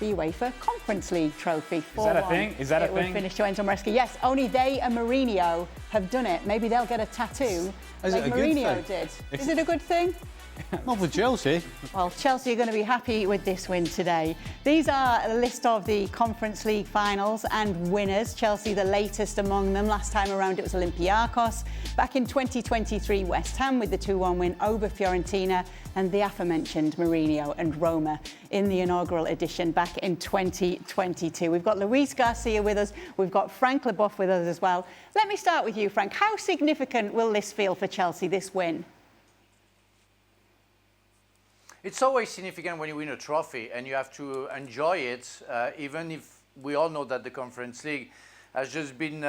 the UEFA Conference League trophy. 4-1. Is that a thing? Is that a thing? It will finish to Enzo Maresca. Yes, only they and Mourinho have done it. Maybe they'll get a tattoo like Mourinho did. Is it a good thing? Not for Chelsea. Well, Chelsea are going to be happy with this win today. These are a list of the Conference League finals and winners. Chelsea, the latest among them. Last time around, it was Olympiacos. Back in 2023, West Ham with the 2-1 win over Fiorentina, and the aforementioned Mourinho and Roma in the inaugural edition back in 2022. We've got Luis Garcia with us. We've got Frank Leboeuf with us as well. Let me start with you, Frank. How significant will this feel for Chelsea, this win? It's always significant when you win a trophy, and you have to enjoy it, even if we all know that the Conference League has just been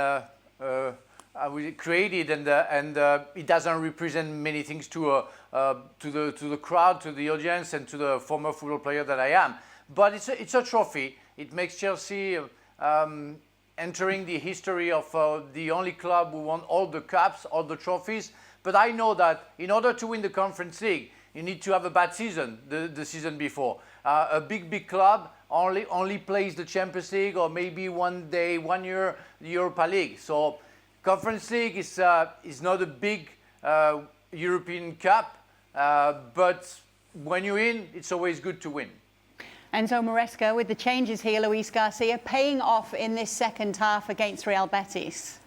created, and it doesn't represent many things to the crowd, to the audience, and to the former football player that I am. But it's a trophy. It makes Chelsea entering the history of the only club who won all the cups, all the trophies. But I know that in order to win the Conference League, you need to have a bad season the season before. A big club only plays the Champions League, or maybe one year the Europa League. So Conference League is not a big European cup, but when you win, it's always good to win. Enzo Maresca, with the changes here, Luis Garcia, paying off in this second half against Real Betis.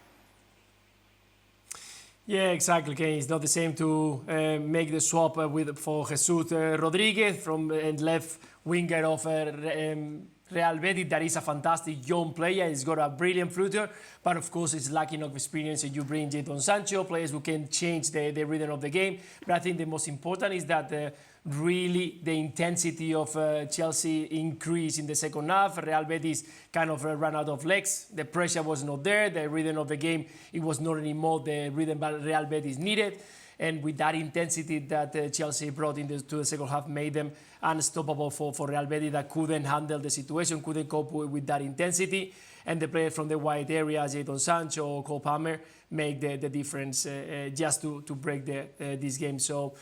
Yeah, exactly. Okay, it's not the same to make the swap for Jesus Rodriguez from left winger of Real Betis. That is a fantastic young player. He's got a brilliant footer, but of course, it's lacking of experience. And you bring Jadon Sancho, players who can change the rhythm of the game. But I think the most important is that really the intensity of Chelsea increased in the second half. Real Betis kind of ran out of legs. The pressure was not there. The rhythm of the game, it was not anymore the rhythm that Real Betis needed. And with that intensity that Chelsea brought into the second half, made them unstoppable for Real Betis, that couldn't handle the situation, couldn't cope with that intensity. And the players from the wide areas, Jadon Sancho or Cole Palmer, make the difference just to break this game. So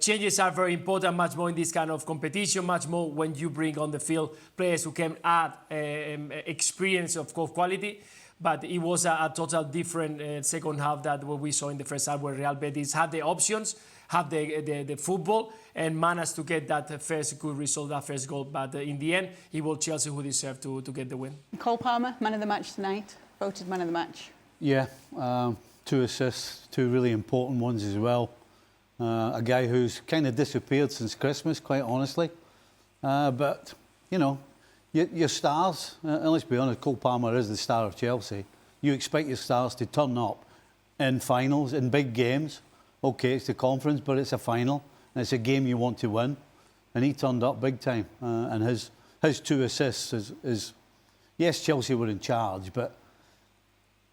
changes are very important, much more in this kind of competition, much more when you bring on the field players who can add experience of quality. But it was a total different second half than what we saw in the first half, where Real Betis had the options, had the football, and managed to get that first good result, that first goal. But in the end, it was Chelsea who deserved to get the win. Cole Palmer, man of the match tonight, voted man of the match. Yeah, 2 assists, 2 really important ones as well. A guy who's kind of disappeared since Christmas, quite honestly. But, you know, your stars, and let's be honest, Cole Palmer is the star of Chelsea. You expect your stars to turn up in finals, in big games. Okay, it's the conference, but it's a final, and it's a game you want to win. And he turned up big time. And his 2 assists is... Yes, Chelsea were in charge, but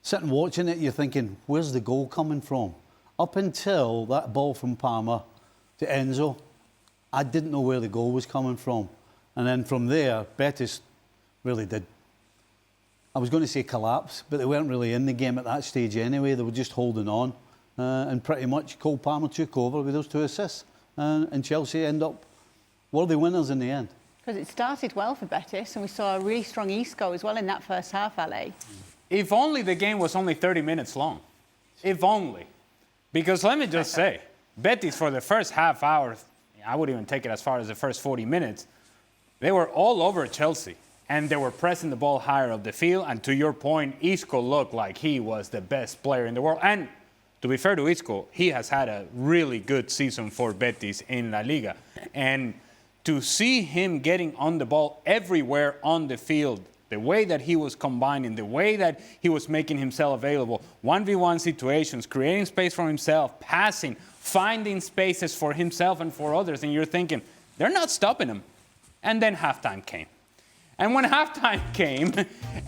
sitting watching it, you're thinking, where's the goal coming from? Up until that ball from Palmer to Enzo, I didn't know where the goal was coming from. And then from there, Betis really did, I was going to say collapse, but they weren't really in the game at that stage anyway. They were just holding on. And pretty much Cole Palmer took over with those 2 assists. And Chelsea end up worthy winners in the end. Because it started well for Betis, and we saw a really strong Isco as well in that first half, Ale. If only the game was only 30 minutes long. If only. Because let me just say, Betis for the first half hour, I would even take it as far as the first 40 minutes, they were all over Chelsea. And they were pressing the ball higher up the field. And to your point, Isco looked like he was the best player in the world. And to be fair to Isco, he has had a really good season for Betis in La Liga. And to see him getting on the ball everywhere on the field, the way that he was combining, the way that he was making himself available, 1v1 situations, creating space for himself, passing, finding spaces for himself and for others, and you're thinking, they're not stopping him. And then halftime came. And when halftime came,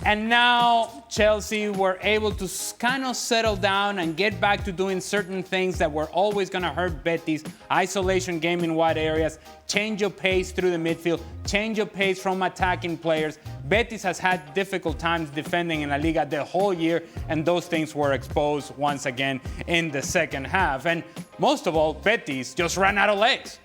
and now Chelsea were able to kind of settle down and get back to doing certain things that were always going to hurt Betis, isolation game in wide areas, change of pace through the midfield, change of pace from attacking players. Betis has had difficult times defending in La Liga the whole year, and those things were exposed once again in the second half. And most of all, Betis just ran out of legs.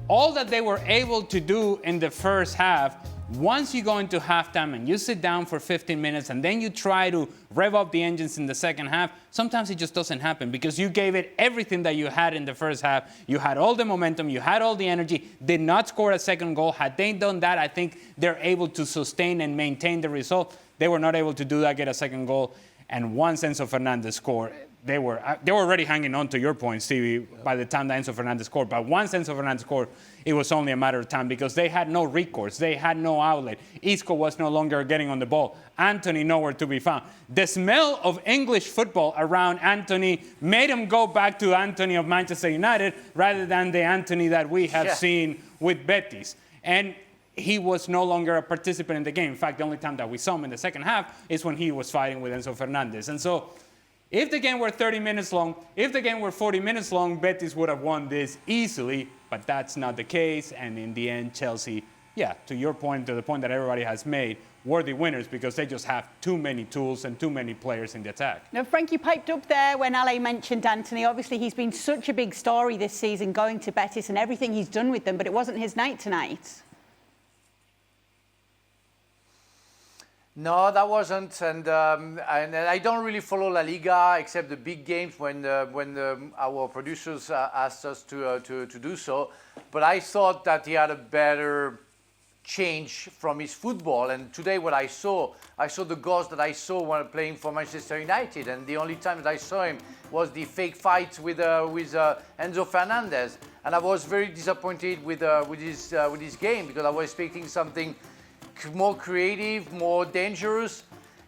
All that they were able to do in the first half Once you go into halftime and you sit down for 15 minutes and then you try to rev up the engines in the second half, sometimes it just doesn't happen because you gave it everything that you had in the first half. You had all the momentum, you had all the energy, did not score a second goal. Had they done that, I think they're able to sustain and maintain the result. They were not able to do that, get a second goal. And once Enzo Fernandez scored, they were already hanging on to your point, Stevie, by the time that Enzo Fernandez scored. But once Enzo Fernandez scored, it was only a matter of time because they had no recourse. They had no outlet. Isco was no longer getting on the ball. Anthony nowhere to be found. The smell of English football around Anthony made him go back to Anthony of Manchester United rather than the Anthony that we have seen with Betis. And he was no longer a participant in the game. In fact, the only time that we saw him in the second half is when he was fighting with Enzo Fernandez. And so if the game were 30 minutes long, if the game were 40 minutes long, Betis would have won this easily, but that's not the case. And in the end, Chelsea, to your point, to the point that everybody has made, were the winners because they just have too many tools and too many players in the attack. Now, Frank, you piped up there when Ale mentioned Anthony. Obviously, he's been such a big story this season, going to Betis and everything he's done with them, but it wasn't his night tonight. No, that wasn't, and I don't really follow La Liga except the big games when our producers asked us to do so. But I thought that he had a better change from his football. And today, what I saw the ghost that I saw when playing for Manchester United. And the only time that I saw him was the fake fight with Enzo Fernandez. And I was very disappointed with his game because I was expecting something more creative, more dangerous,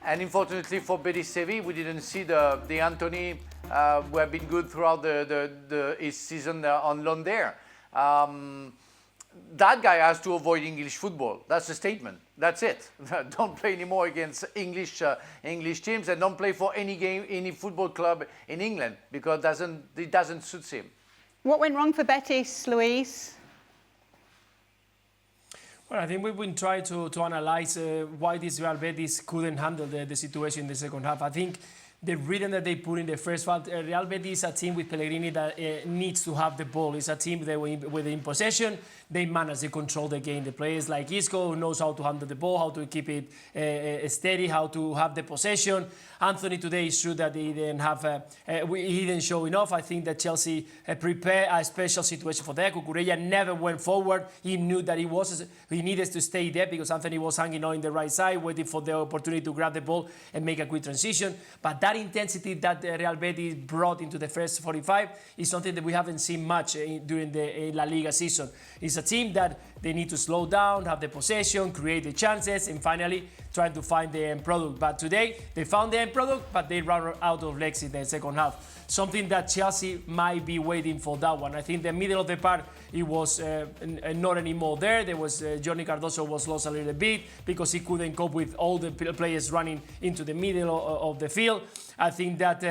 and unfortunately for Betis Sevilla, we didn't see the Anthony who have been good throughout his season on loan there. That guy has to avoid English football. That's the statement. That's it. Don't play anymore against English teams, and don't play for any football club in England because it doesn't suit him. What went wrong for Betis, Luis? Well, I think we've been trying to analyze why this Real Betis couldn't handle the situation in the second half. I think the rhythm that they put in the first half, Real Betis is a team with Pellegrini that needs to have the ball. It's a team that with in possession, they manage to control the game. The players like Isco knows how to handle the ball, how to keep it steady, how to have the possession. Anthony today is true that he didn't have, he didn't show enough. I think that Chelsea prepared a special situation for that. Cucurella never went forward. He knew that he needed to stay there because Anthony was hanging on the right side, waiting for the opportunity to grab the ball and make a quick transition. But that intensity that Real Betis brought into the first 45 is something that we haven't seen much during the La Liga season. It's a team that they need to slow down, have the possession, create the chances, and finally trying to find the end product. But today, they found the end product, but they ran out of legs in the second half. Something that Chelsea might be waiting for that one. I think the middle of the park, it was not anymore there. There was Johnny Cardoso was lost a little bit because he couldn't cope with all the players running into the middle of the field. I think that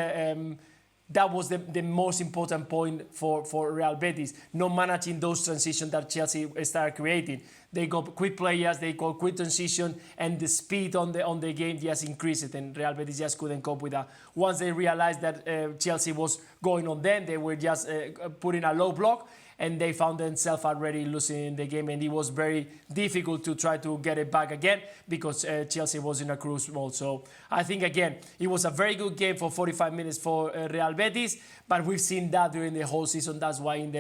that was the most important point for Real Betis, not managing those transitions that Chelsea started creating. They got quick players, they got quick transition, and the speed on the game just increased, and Real Betis just couldn't cope with that. Once they realized that Chelsea was going on them, they were just putting a low block, and they found themselves already losing the game, and it was very difficult to try to get it back again because Chelsea was in a cruise mode. So I think, again, it was a very good game for 45 minutes for Real Betis, but we've seen that during the whole season. That's why in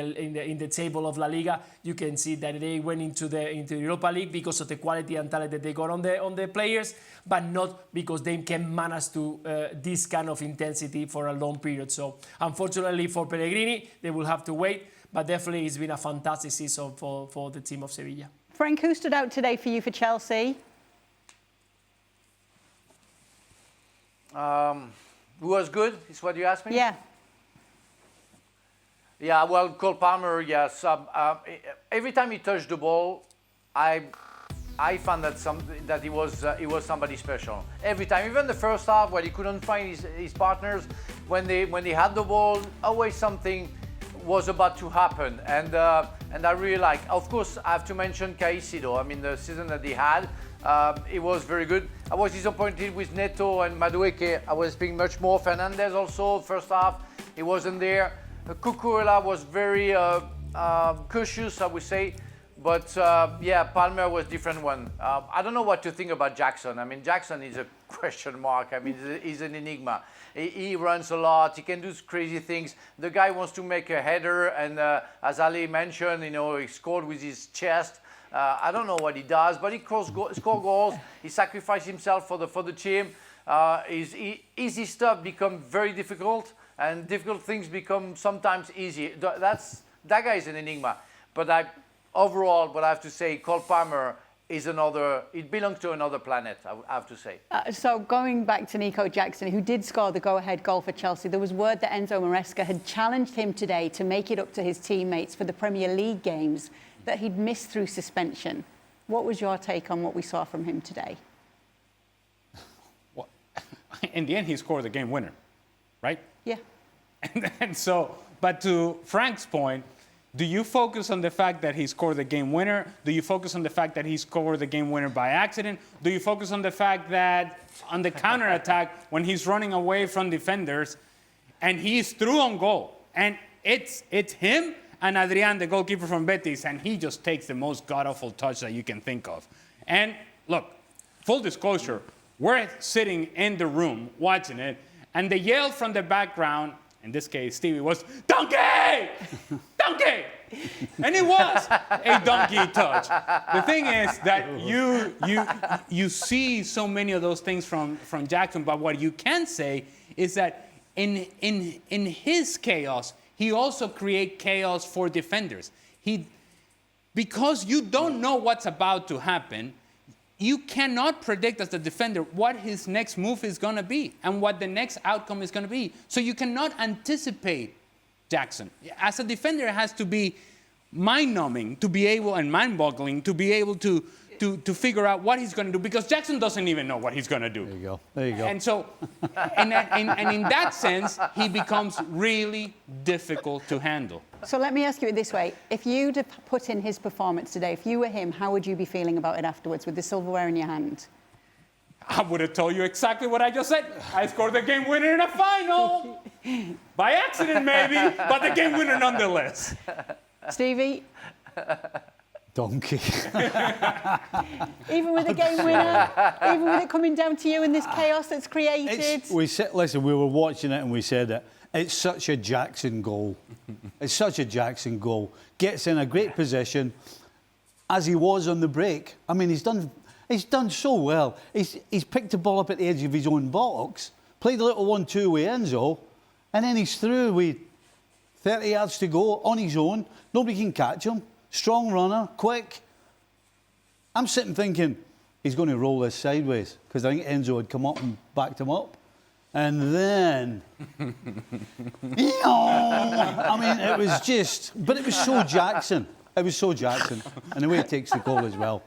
the table of La Liga, you can see that they went into the Europa League because of the quality and talent that they got on the players, but not because they can manage to this kind of intensity for a long period. So unfortunately for Pellegrini, they will have to wait. But definitely it's been a fantastic season for the team of Sevilla. Frank, who stood out today for you for Chelsea? Who was good, is what you asked me? Yeah. Yeah, well, Cole Palmer, yes. Every time he touched the ball, I found that he was somebody special. Every time, even the first half where he couldn't find his partners, when they had the ball, always something was about to happen, and I really like. Of course, I have to mention Caicedo. I mean, the season that he had, it was very good. I was disappointed with Neto and Madueke. I was expecting much more. Fernandez also, first half, he wasn't there. Cucurella was very cautious, I would say, But yeah, Palmer was different one. I don't know what to think about Jackson. I mean, Jackson is a question mark. I mean, he's an enigma. He runs a lot. He can do crazy things. The guy wants to make a header, and as Ali mentioned, you know, he scored with his chest. I don't know what he does, but he scores goals. He sacrifices himself for the team. Easy stuff become very difficult, and difficult things become sometimes easy. That guy is an enigma. But overall, what I have to say, Cole Palmer is it belongs to another planet, I have to say. So going back to Nico Jackson, who did score the go-ahead goal for Chelsea, there was word that Enzo Maresca had challenged him today to make it up to his teammates for the Premier League games that he'd missed through suspension. What was your take on what we saw from him today? Well, in the end, he scored the game winner, right? Yeah. And so, but to Frank's point, do you focus on the fact that he scored the game winner? Do you focus on the fact that he scored the game winner by accident? Do you focus on the fact that on the counterattack, when he's running away from defenders, and he's through on goal, and it's him and Adrian, the goalkeeper from Betis, and he just takes the most god-awful touch that you can think of. And look, full disclosure, we're sitting in the room watching it, and the yell from the background, in this case, Stevie, was, "Donkey! Donkey!" And it was a donkey touch. The thing is that you see so many of those things from Jackson, but what you can say is that in his chaos, he also creates chaos for defenders. Because you don't know what's about to happen, you cannot predict as the defender what his next move is going to be and what the next outcome is going to be. So you cannot anticipate Jackson. As a defender, it has to be mind-numbing to be able, and mind-boggling to be able to figure out what he's going to do, because Jackson doesn't even know what he's going to do. There you go. There you go. And so, and in that sense, he becomes really difficult to handle. So let me ask you it this way. If you'd have put in his performance today, if you were him, how would you be feeling about it afterwards with the silverware in your hand? I would have told you exactly what I just said. I scored the game winner in a final. By accident, maybe, but the game winner nonetheless. Stevie? Donkey. Even with the game winner, even with it coming down to you in this chaos that's created. Listen, we were watching it and we said it. It's such a Jackson goal. It's such a Jackson goal. Gets in a great position, as he was on the break. I mean, he's done so well. He's picked the ball up at the edge of his own box, played a little 1-2 with Enzo, and then he's through with 30 yards to go on his own. Nobody can catch him. Strong runner, quick. I'm sitting thinking he's going to roll this sideways, because I think Enzo had come up and backed him up. And then, I mean, it was just, but it was so Jackson. It was so Jackson. And the way he takes the goal as well.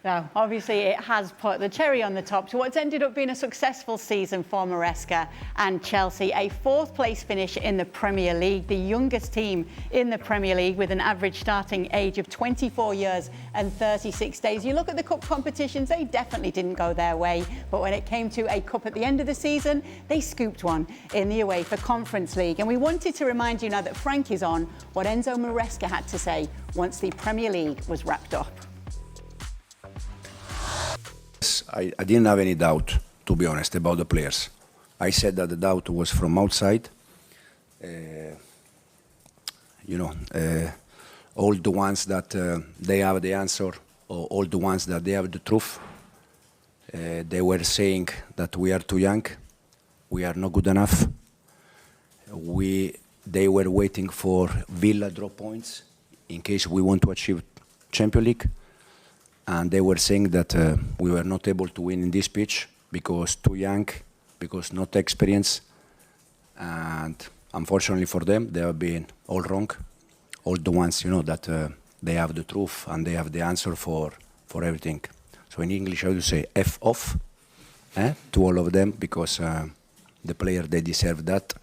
Now, obviously, it has put the cherry on the top to what's ended up being a successful season for Maresca and Chelsea. A fourth-place finish in the Premier League, the youngest team in the Premier League with an average starting age of 24 years and 36 days. You look at the cup competitions, they definitely didn't go their way. But when it came to a cup at the end of the season, they scooped one in the UEFA Conference League. And we wanted to remind you now that Frank is on what Enzo Maresca had to say once the Premier League was wrapped up. I didn't have any doubt, to be honest, about the players. I said that the doubt was from outside. All the ones that they have the answer, or all the ones that they have the truth, they were saying that we are too young, we are not good enough. They were waiting for Villa drop points in case we want to achieve Champions League. And they were saying that we were not able to win in this pitch because too young, because not experienced. And unfortunately for them, they have been all wrong. All the ones, that they have the truth and they have the answer for everything. So in English, I would say F off to all of them, because the player, they deserve that.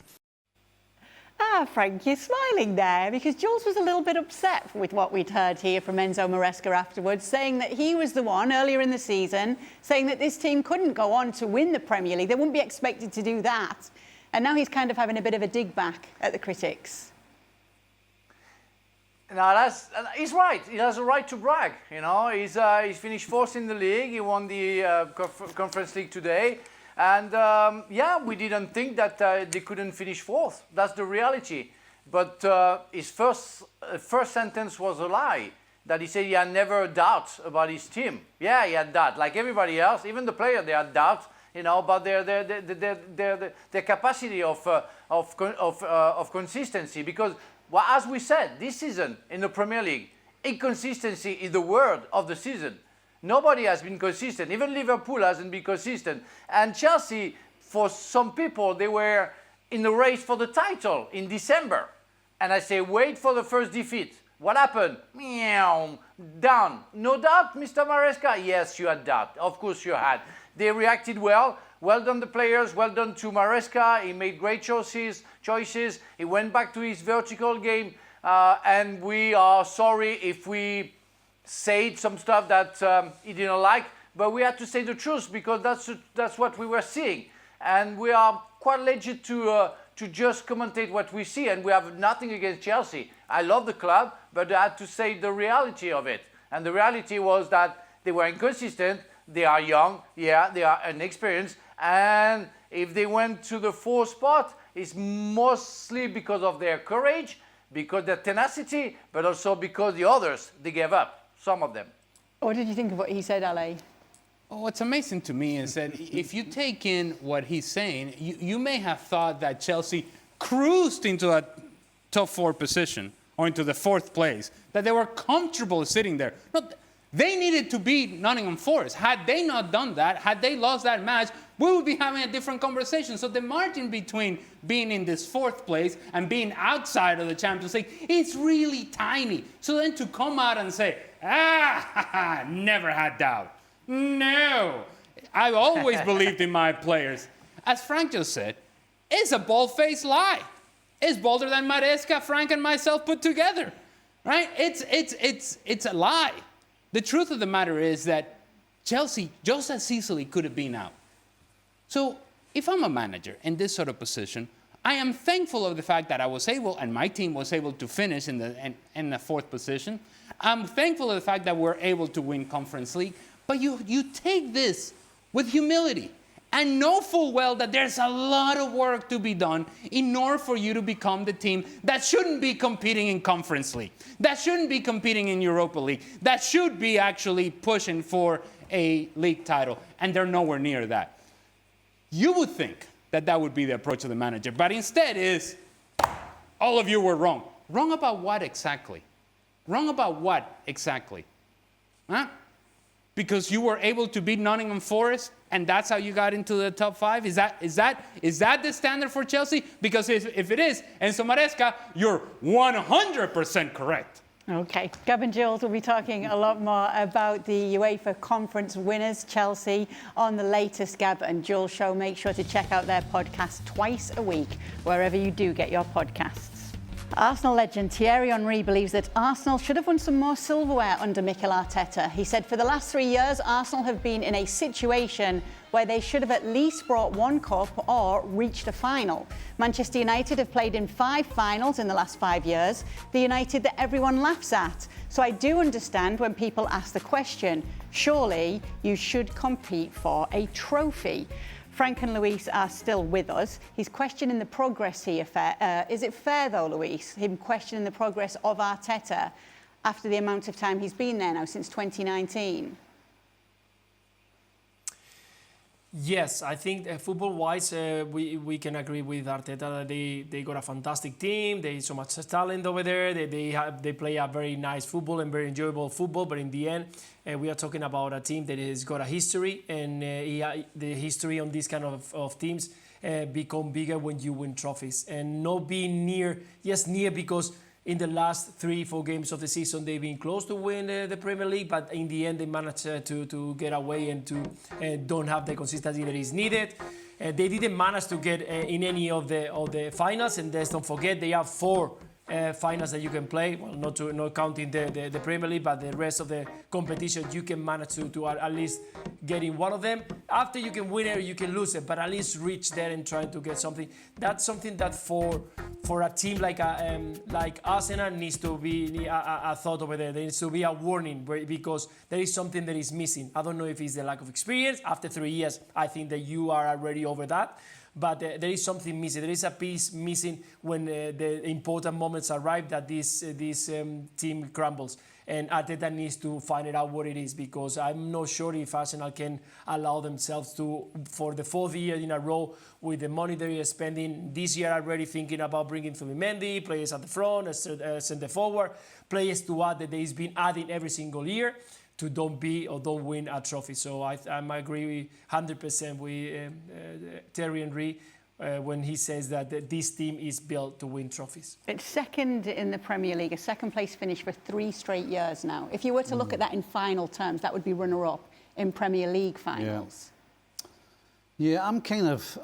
Frank, you're smiling there because Jules was a little bit upset with what we'd heard here from Enzo Maresca afterwards, saying that he was the one earlier in the season saying that this team couldn't go on to win the Premier League. They wouldn't be expected to do that. And now he's kind of having a bit of a dig back at the critics. No, he's right. He has a right to brag. You know, he's finished fourth in the league. He won the Conference League today, and yeah, we didn't think that they couldn't finish fourth. That's the reality. But his first sentence was a lie. That he said he had never doubt about his team. Yeah, he had doubt, like everybody else. Even the player, they had doubt. You know, about their capacity of consistency. Because, well, as we said, this season in the Premier League, inconsistency is the word of the season. Nobody has been consistent. Even Liverpool hasn't been consistent. And Chelsea, for some people, they were in the race for the title in December. And I say, wait for the first defeat. What happened? Meow, down. No doubt, Mr. Maresca? Yes, you had doubt. Of course you had. They reacted well. Well done the players. Well done to Maresca. He made great choices. He went back to his vertical game. And we are sorry if we said some stuff that he didn't like. But we had to say the truth because that's what we were seeing. And we are quite legit to just commentate what we see. And we have nothing against Chelsea. I love the club, but I had to say the reality of it. And the reality was that they were inconsistent. They are young, yeah, they are inexperienced, and if they went to the fourth spot, it's mostly because of their courage, because of their tenacity, but also because the others, they gave up, some of them. What did you think of what he said, Ale? Oh, what's amazing to me is that if you take in what he's saying, you may have thought that Chelsea cruised into a top four position or into the fourth place, that they were comfortable sitting there. No, they needed to beat Nottingham Forest. Had they not done that, had they lost that match, we would be having a different conversation. So the margin between being in this fourth place and being outside of the Champions League is really tiny. So then to come out and say, never had doubt. No, I've always believed in my players. As Frank just said, it's a bald-faced lie. It's bolder than Maresca, Frank, and myself put together, right? It's a lie. The truth of the matter is that Chelsea just as easily could have been out. So if I'm a manager in this sort of position, I am thankful of the fact that I was able, and my team was able to finish in the fourth position. I'm thankful of the fact that we're able to win Conference League. But you take this with humility and know full well that there's a lot of work to be done in order for you to become the team that shouldn't be competing in Conference League, that shouldn't be competing in Europa League, that should be actually pushing for a league title, and they're nowhere near that. You would think that that would be the approach of the manager, but instead is, all of you were wrong. Wrong about what exactly? Wrong about what exactly? Huh? Because you were able to beat Nottingham Forest, and that's how you got into the top five? Is that the standard for Chelsea? Because if it is, Enzo Maresca, you're 100% correct. Okay, Gab and Jules will be talking a lot more about the UEFA Conference winners, Chelsea, on the latest Gab and Jules show. Make sure to check out their podcast twice a week, wherever you do get your podcasts. Arsenal legend Thierry Henry believes that Arsenal should have won some more silverware under Mikel Arteta. He said for the last 3 years, Arsenal have been in a situation where they should have at least brought one cup or reached a final. Manchester United have played in 5 finals in the last 5 years, the United that everyone laughs at. So I do understand when people ask the question, surely you should compete for a trophy. Frank and Luis are still with us. He's questioning the progress here. Is it fair, though, Luis, him questioning the progress of Arteta after the amount of time he's been there now, since 2019? Yes, I think football-wise, we can agree with Arteta that they got a fantastic team. There's so much talent over there. They play a very nice football and very enjoyable football. But in the end, we are talking about a team that has got a history, and the history on these kind of teams become bigger when you win trophies, and not being near. Yes, near because in the last 3-4 games of the season, they've been close to win the Premier League, but in the end, they managed to get away and to don't have the consistency that is needed. They didn't manage to get in any of the finals, and let's don't forget they have 4 finals that you can play. Well, not counting the Premier League, but the rest of the competition, you can manage to at least get in one of them. After you can win it, you can lose it, but at least reach there and try to get something. That's something that for for a team like Arsenal needs to be a thought over there. There needs to be a warning because there is something that is missing. I don't know if it's the lack of experience. After 3 years, I think that you are already over that. But there is something missing. There is a piece missing when the important moments arrive that this team crumbles. And Arteta needs to find out what it is, because I'm not sure if Arsenal can allow themselves to, for the 4th year in a row, with the money they are spending this year, already thinking about bringing Zubimendi, players at the front, centre forward, players to add that they've been adding every single year to don't win a trophy. So I agree 100% with Thierry Henry when he says that this team is built to win trophies. It's second in the Premier League, a second place finish for 3 straight years now. If you were to look at that in final terms, that would be runner-up in Premier League finals. Yeah, I'm kind of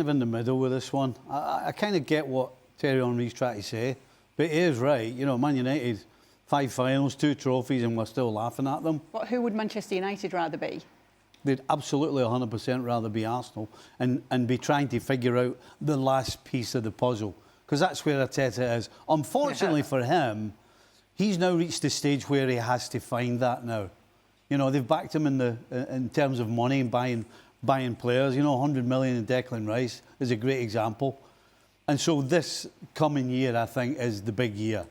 in the middle with this one. I kind of get what Thierry Henry's trying to say, but he is right. You know, Man United, 5 finals, 2 trophies, and we're still laughing at them. But who would Manchester United rather be? They'd absolutely 100% rather be Arsenal and be trying to figure out the last piece of the puzzle, because that's where Arteta is. Unfortunately for him, he's now reached the stage where he has to find that now. You know, they've backed him in terms of money and buying players. You know, 100 million in Declan Rice is a great example. And so this coming year, I think, is the big year.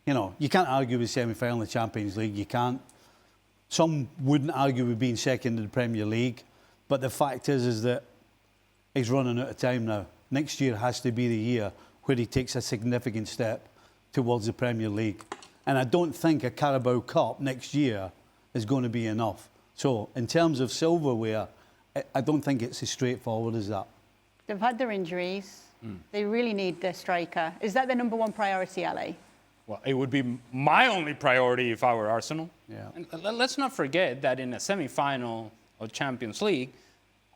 You know, you can't argue with semi-final in the Champions League. You can't. Some wouldn't argue with being second in the Premier League, but the fact is that he's running out of time now. Next year has to be the year where he takes a significant step towards the Premier League. And I don't think a Carabao Cup next year is going to be enough. So in terms of silverware, I don't think it's as straightforward as that. They've had their injuries. They really need their striker. Is that their number 1 priority, Ali? Well, it would be my only priority if I were Arsenal. Yeah. And let's not forget that in a semi-final of Champions League,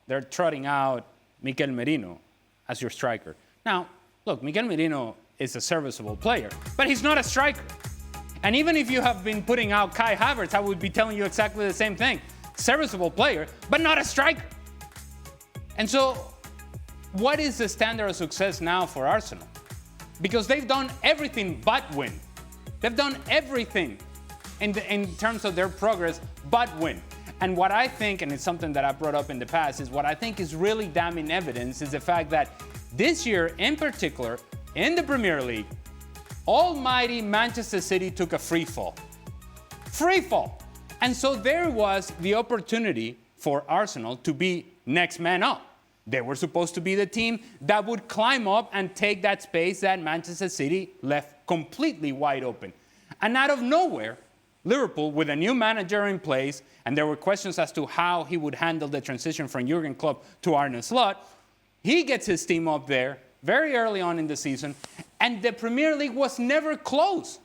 they're trotting out Mikel Merino as your striker. Now, look, Mikel Merino is a serviceable player, but he's not a striker. And even if you have been putting out Kai Havertz, I would be telling you exactly the same thing. Serviceable player, but not a striker. And so, what is the standard of success now for Arsenal? Because they've done everything but win. They've done everything in terms of their progress but win. And what I think, and it's something that I brought up in the past, is what I think is really damning evidence is the fact that this year in particular, in the Premier League, almighty Manchester City took a free fall. Free fall. And so there was the opportunity for Arsenal to be next man up. They were supposed to be the team that would climb up and take that space that Manchester City left completely wide open. And out of nowhere, Liverpool, with a new manager in place, and there were questions as to how he would handle the transition from Jurgen Klopp to Arne Slot, he gets his team up there very early on in the season, and the Premier League was never close.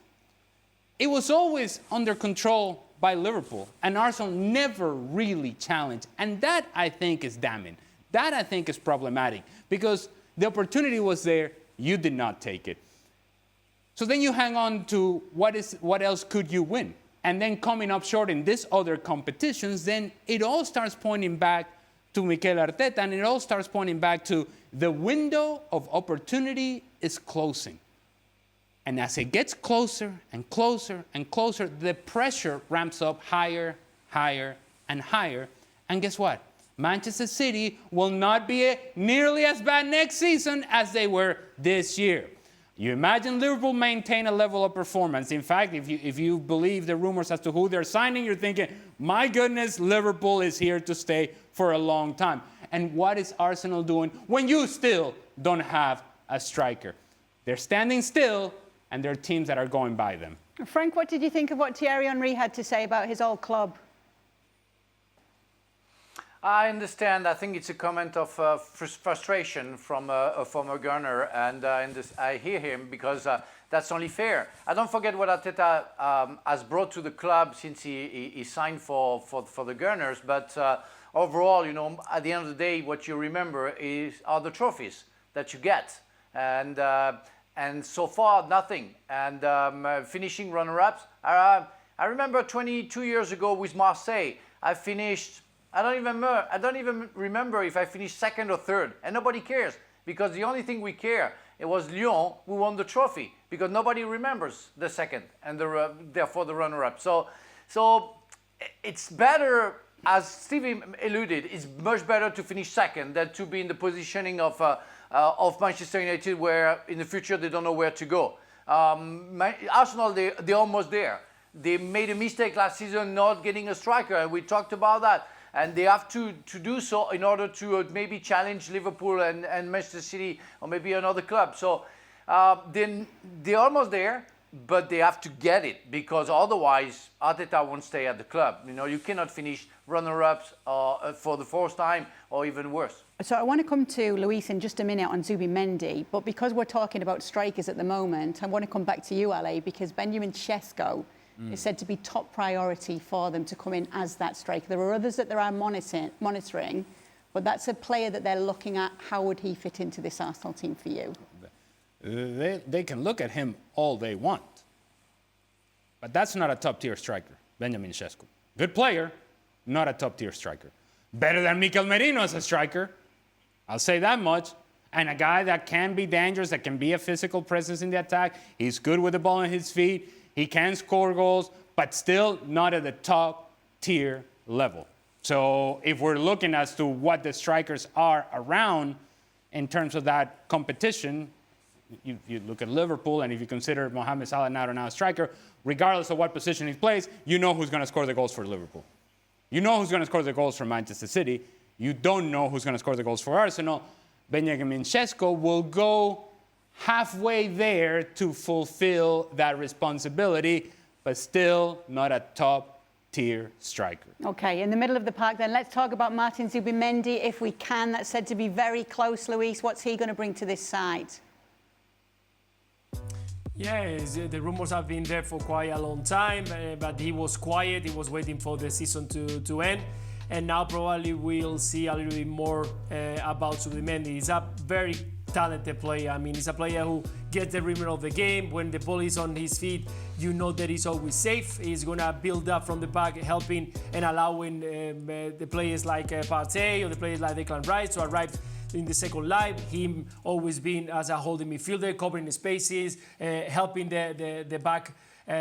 It was always under control by Liverpool, and Arsenal never really challenged. And that, I think, is damning. That, I think, is problematic because the opportunity was there, you did not take it. So then you hang on to what else could you win? And then coming up short in these other competitions, then it all starts pointing back to Mikel Arteta, and it all starts pointing back to the window of opportunity is closing. And as it gets closer and closer and closer, the pressure ramps up higher, higher, and higher. And guess what? Manchester City will not be nearly as bad next season as they were this year. You imagine Liverpool maintain a level of performance. In fact, if you believe the rumors as to who they're signing, you're thinking, my goodness, Liverpool is here to stay for a long time. And what is Arsenal doing when you still don't have a striker? They're standing still, and there are teams that are going by them. Frank, what did you think of what Thierry Henry had to say about his old club? I understand. I think it's a comment of frustration from a former Gunner, and I hear him because that's only fair. I don't forget what Arteta has brought to the club since he signed for the Gunners, but overall, you know, at the end of the day, what you remember are the trophies that you get, and so far nothing. And finishing runner-ups, I remember 22 years ago with Marseille, I finished. I don't even remember if I finished second or third, and nobody cares because the only thing we care it was Lyon who won the trophy, because nobody remembers the second and therefore the runner-up. So it's better, as Stevie alluded, it's much better to finish second than to be in the positioning of Manchester United, where in the future they don't know where to go. Arsenal, they're almost there. They made a mistake last season not getting a striker, and we talked about that. And they have to do so in order to maybe challenge Liverpool and Manchester City, or maybe another club. So then they're almost there, but they have to get it, because otherwise Arteta won't stay at the club. You know, you cannot finish runner-ups for the fourth time, or even worse. So I want to come to Luis in just a minute on Zubimendi, but because we're talking about strikers at the moment, I want to come back to you, Ale, because Benjamin Sesko is said to be top priority for them to come in as that striker. There are others that they are monitoring, but that's a player that they're looking at. How would he fit into this Arsenal team for you? They can look at him all they want, but that's not a top-tier striker, Benjamin Sesko. Good player, not a top-tier striker. Better than Mikel Merino as a striker, I'll say that much. And a guy that can be dangerous, that can be a physical presence in the attack. He's good with the ball on his feet. He can score goals, but still not at the top-tier level. So if we're looking as to what the strikers are around in terms of that competition, you look at Liverpool, and if you consider Mohamed Salah now a striker, regardless of what position he plays, you know who's going to score the goals for Liverpool. You know who's going to score the goals for Manchester City. You don't know who's going to score the goals for Arsenal. Benjamin Sesko will go halfway there to fulfill that responsibility, but still not a top-tier striker. Okay, in the middle of the park then, let's talk about Martin Zubimendi, if we can. That's said to be very close, Luis. What's he going to bring to this side? Yeah, the rumours have been there for quite a long time, but he was quiet. He was waiting for the season to end. And now probably we'll see a little bit more about Zubimendi. He's a very talented player. I mean, he's a player who gets the rhythm of the game. When the ball is on his feet, you know that he's always safe. He's going to build up from the back, helping and allowing the players like Partey or the players like Declan Rice to arrive in the second line. Him always being as a holding midfielder, covering the spaces, helping the back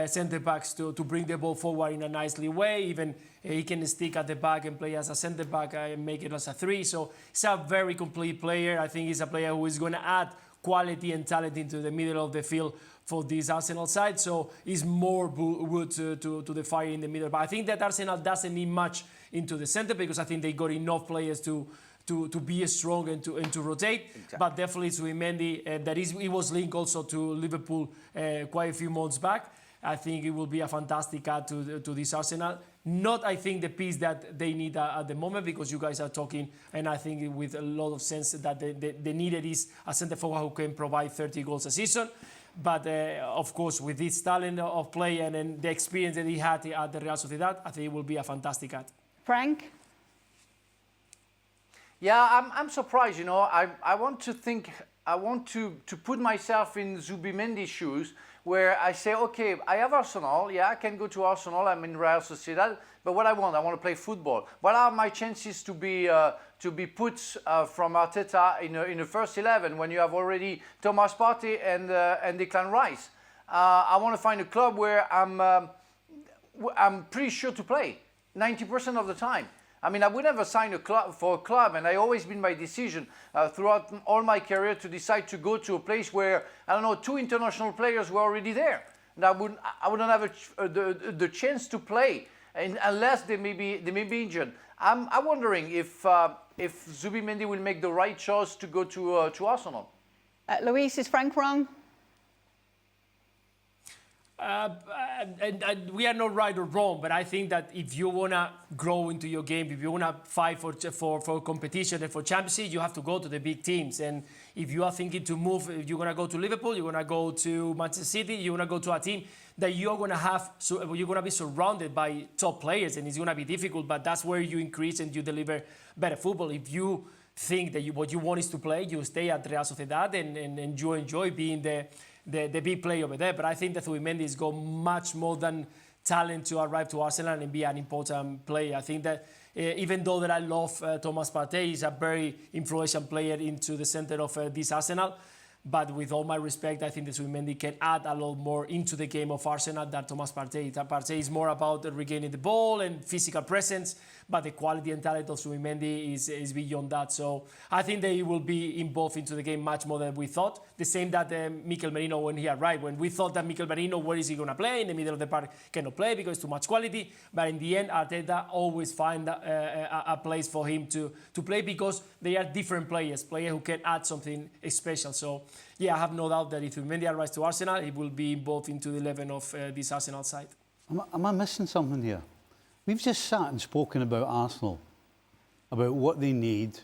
centre backs to bring the ball forward in a nicely way. Even he can stick at the back and play as a centre back and make it as a 3. So he's a very complete player. I think he's a player who is going to add quality and talent into the middle of the field for this Arsenal side. So he's more wood to the fire in the middle. But I think that Arsenal doesn't need much into the centre, because I think they got enough players to be strong and to rotate. Exactly. But definitely Zubimendi, he was linked also to Liverpool quite a few months back. I think it will be a fantastic add to this Arsenal. Not, I think, the piece that they need at the moment, because you guys are talking, and I think with a lot of sense that the needed is a centre forward who can provide 30 goals a season. But of course, with this talent of play and the experience that he had at the Real Sociedad, I think it will be a fantastic add. Frank? Yeah, I'm surprised. You know, I want to put myself in Zubimendi's shoes, where I say, okay, I have Arsenal. Yeah, I can go to Arsenal. I'm in Real Sociedad. But what I want to play football. What are my chances to be put from Arteta in the first 11 when you have already Thomas Partey and Declan Rice? I want to find a club where I'm pretty sure to play 90% of the time. I mean, I would never sign for a club, and I always been my decision throughout all my career to decide to go to a place where, I don't know, 2 international players were already there. And I wouldn't have the chance to play unless they may be injured. I'm wondering if Zubimendi will make the right choice to go to Arsenal. Luis, is Frank wrong? We are not right or wrong, but I think that if you want to grow into your game, if you want to fight for competition and for championship, you have to go to the big teams. And if you are thinking to move, if you're going to go to Liverpool, you're going to go to Manchester City, you're going to go to a team that you're going to be surrounded by top players, and it's going to be difficult, but that's where you increase and you deliver better football. If you think that what you want is to play, you stay at Real Sociedad and you enjoy being the big player over there. But I think that Zubimendi has got much more than talent to arrive to Arsenal and be an important player. I think that even though that I love Thomas Partey, he's a very influential player into the center of this Arsenal. But with all my respect, I think that Zubimendi can add a lot more into the game of Arsenal than Thomas Partey. Partey is more about regaining the ball and physical presence, but the quality and talent of Zubimendi is beyond that. So I think they will be involved into the game much more than we thought. The same that Mikel Merino when he arrived. When we thought that Mikel Merino, where is he going to play? In the middle of the park, cannot play because too much quality. But in the end, Arteta always find a place for him to play because they are different players who can add something special. So yeah, I have no doubt that if Zubimendi arrives to Arsenal, he will be involved into the 11 of this Arsenal side. Am I missing something here? We've just sat and spoken about Arsenal, about what they need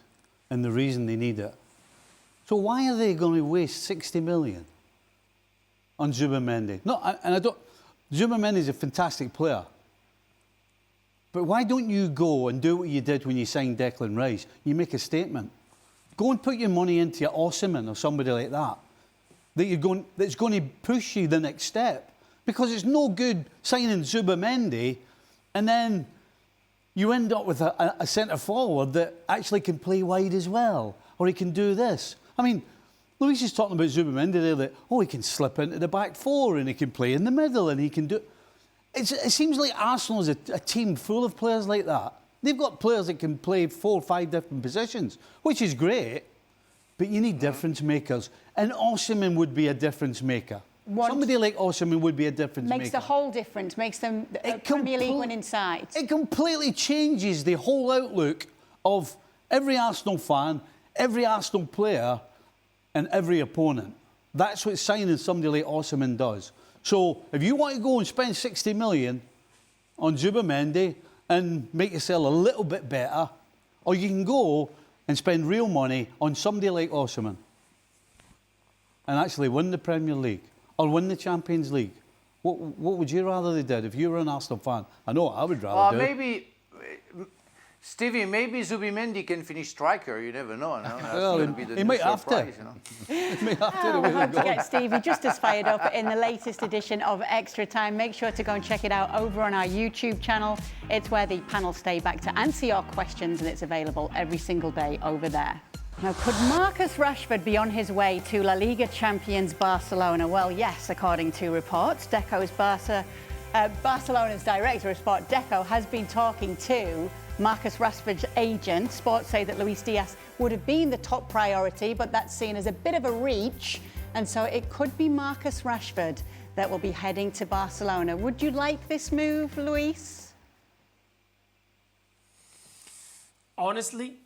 and the reason they need it. So why are they going to waste 60 million on Zubimendi? No, and I don't. Zubimendi is a fantastic player, but why don't you go and do what you did when you signed Declan Rice? You make a statement. Go and put your money into your Osimhen or somebody like that. That's going to push you the next step. Because it's no good signing Zubimendi and then you end up with a centre forward that actually can play wide as well, or he can do this. I mean, Luis is talking about Zubimendi there that, he can slip into the back four and he can play in the middle and he can do... It seems like Arsenal is a team full of players like that. They've got players that can play 4 or 5 different positions, which is great, but you need difference makers. And Osimhen would be a difference maker. Somebody like Osimhen would be a difference maker. Makes the whole difference, makes them Premier League winning sides. It completely changes the whole outlook of every Arsenal fan, every Arsenal player and every opponent. That's what signing somebody like Osimhen does. So if you want to go and spend 60 million on Zubimendi and make yourself a little bit better, or you can go and spend real money on somebody like Osimhen and actually win the Premier League or win the Champions League. What would you rather they did if you were an Arsenal fan? I know what I would rather do. Maybe, Stevie, maybe Zubimendi can finish striker. You never know. No? Well, he might have to. You know? He might have to. I hope to get Stevie just as fired up in the latest edition of Extra Time. Make sure to go and check it out over on our YouTube channel. It's where the panel stay back to answer your questions, and it's available every single day over there. Now, could Marcus Rashford be on his way to La Liga champions Barcelona? Well, yes, according to reports. Barcelona's director of sport, Deco, has been talking to Marcus Rashford's agent. Sports say that Luis Diaz would have been the top priority, but that's seen as a bit of a reach. And so it could be Marcus Rashford that will be heading to Barcelona. Would you like this move, Luis? Honestly,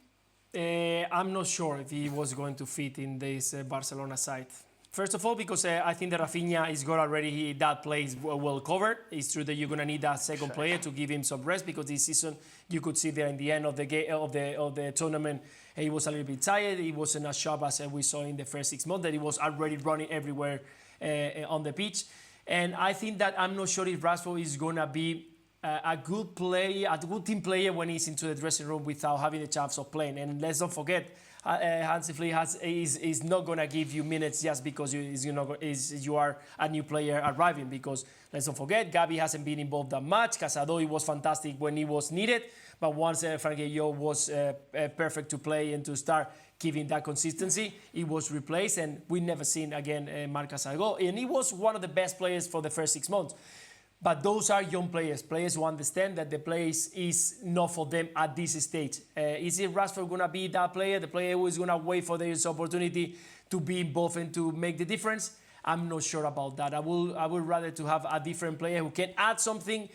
I'm not sure if he was going to fit in this Barcelona side. First of all, because I think that Rafinha is got already that place well covered. It's true that you're going to need that second player to give him some rest, because this season you could see there in the end of the game of the tournament he was a little bit tired. He wasn't as sharp as we saw in the first 6 months. That he was already running everywhere on the pitch, and I think that I'm not sure if Rashford is going to be a good player, a good team player when he's into the dressing room without having a chance of playing. And let's not forget, Hansi Flick is not going to give you minutes just because you are a new player arriving. Because let's not forget, Gavi hasn't been involved that much. Casado was fantastic when he was needed, but once Frankie Yo was perfect to play and to start giving that consistency, he was replaced, and we never seen again Marcus Algo. And he was one of the best players for the first 6 months. But those are young players who understand that the place is not for them at this stage. Is it Rashford going to be that player, the player who is going to wait for this opportunity to be involved and to make the difference? I'm not sure about that. I would rather to have a different player who can add something,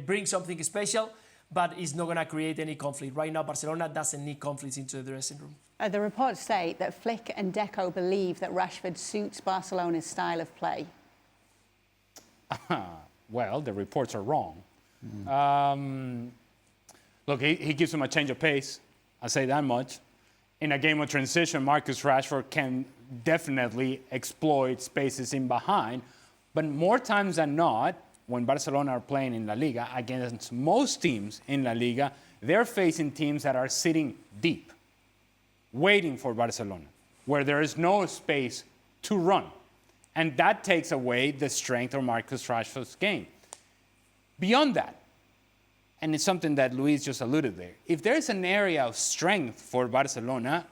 bring something special, but is not going to create any conflict. Right now, Barcelona doesn't need conflicts into the dressing room. The reports say that Flick and Deco believe that Rashford suits Barcelona's style of play. Well, the reports are wrong. Look, he gives him a change of pace. I'll say that much. In a game of transition, Marcus Rashford can definitely exploit spaces in behind. But more times than not, when Barcelona are playing in La Liga, against most teams in La Liga, they're facing teams that are sitting deep, waiting for Barcelona, where there is no space to run. And that takes away the strength of Marcus Rashford's game. Beyond that, and it's something that Luis just alluded there, if there's an area of strength for Barcelona,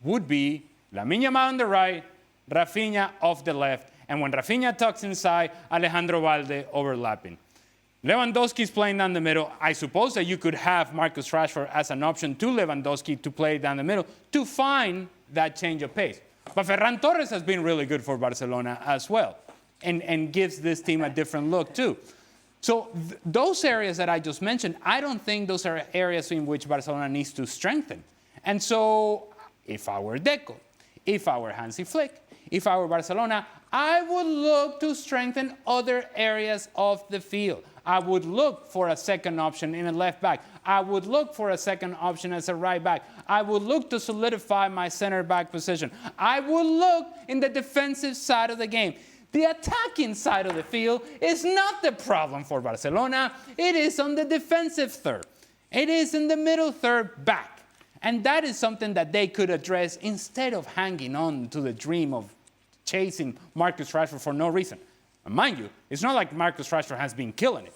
would be Lamine Yamal on the right, Rafinha off the left, and when Rafinha tucks inside, Alejandro Valde overlapping. Lewandowski's playing down the middle. I suppose that you could have Marcus Rashford as an option to Lewandowski to play down the middle to find that change of pace. But Ferran Torres has been really good for Barcelona as well and gives this team a different look too. So those areas that I just mentioned, I don't think those are areas in which Barcelona needs to strengthen. And so if I were Deco, if I were Hansi Flick, if I were Barcelona, I would look to strengthen other areas of the field. I would look for a second option in a left back. I would look for a second option as a right back. I would look to solidify my center back position. I would look in the defensive side of the game. The attacking side of the field is not the problem for Barcelona. It is on the defensive third. It is in the middle third back. And that is something that they could address instead of hanging on to the dream of chasing Marcus Rashford for no reason. And mind you, it's not like Marcus Rashford has been killing it.